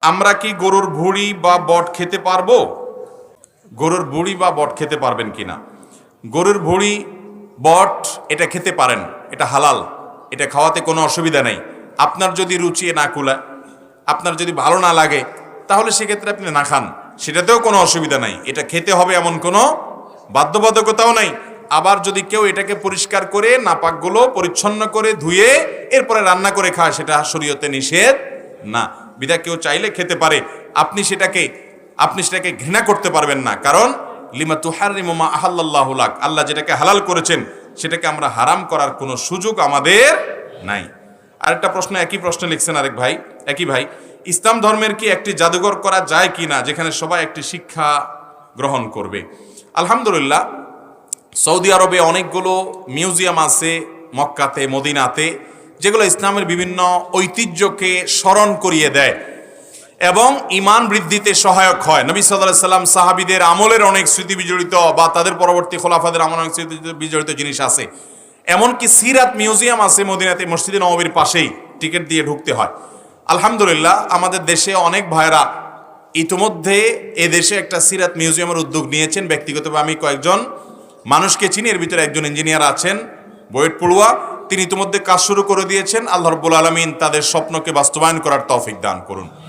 আমরা কি গরুর ভুঁড়ি বা বট খেতে পারবো? গরুর ভুঁড়ি বা বট খেতে পারবেন কিনা? গরুর ভুঁড়ি, বট এটা খেতে পারেন, এটা হালাল, এটা খাওয়াতে কোনো অসুবিধা নেই। আপনার যদি রুচি না কুলায়, আপনার যদি ভালো না লাগে, তাহলে সেক্ষেত্রে আপনি না খান, সেটাতেও কোনো অসুবিধা নাই। এটা খেতে হবে এমন কোনো বাধ্যবাধকতাও নাই। আবার যদি কেউ এটাকে পরিষ্কার করে নাপাকগুলো পরিচ্ছন্ন করে ধুয়ে এরপরে রান্না করে খায়, সেটা শরীয়তে নিষেধ না। বিধায় কেউ চাইলে খেতে পারে। আপনি সেটাকে ঘৃণা করতে পারবেন না, কারণ লিমা তুহাররিমু মা আহাল্লাল্লাহু লাক, আল্লাহ যেটাকে হালাল করেছেন সেটাকে আমরা হারাম করার কোনো সুযোগ আমাদের নাই। আরেকটা প্রশ্ন, একই প্রশ্ন লিখছেন একই ভাই, ইসলাম ধর্মের কি একটি জাদুঘর করা যায় কি না, যেখানে সবাই একটি শিক্ষা গ্রহণ করবে? আলহামদুলিল্লাহ, সৌদি আরবে অনেকগুলো মিউজিয়াম আছে, মক্কাতে, মদিনাতে, যেগুলো ইসলামের বিভিন্ন ঐতিহ্যকে স্মরণ করিয়ে দেয় এবং ঈমান বৃদ্ধিতে সহায়ক হয়। নবী সাল্লাল্লাহু আলাইহি সাল্লাম সাহাবীদের আমলের অনেক স্মৃতি বিজড়িত বা তাদের পরবর্তী খোলাফাদের আমলের অনেক স্মৃতি বিজড়িত জিনিস আছে। এমনকি সিরাত মিউজিয়াম আছে মদিনাতে, মসজিদে নববীর পাশেই, টিকিট দিয়ে ঢুকতে হয়। আলহামদুলিল্লাহ, আমাদের দেশে অনেক ভাইরা ইতিমধ্যে এদেশে একটা সিরাত মিউজিয়ামের উদ্যোগ নিয়েছেন। ব্যক্তিগতভাবে আমি কয়েকজন মানুষকে চিনি, এর ভিতরে একজন ইঞ্জিনিয়ার আছেন, বুয়েট পড়ুয়া, তিনি ইতিমধ্যে কাজ শুরু করে দিয়েছেন। আল্লাহ রাব্বুল আলামিন তাদের স্বপ্নকে বাস্তবায়ন করার তৌফিক দান করুন।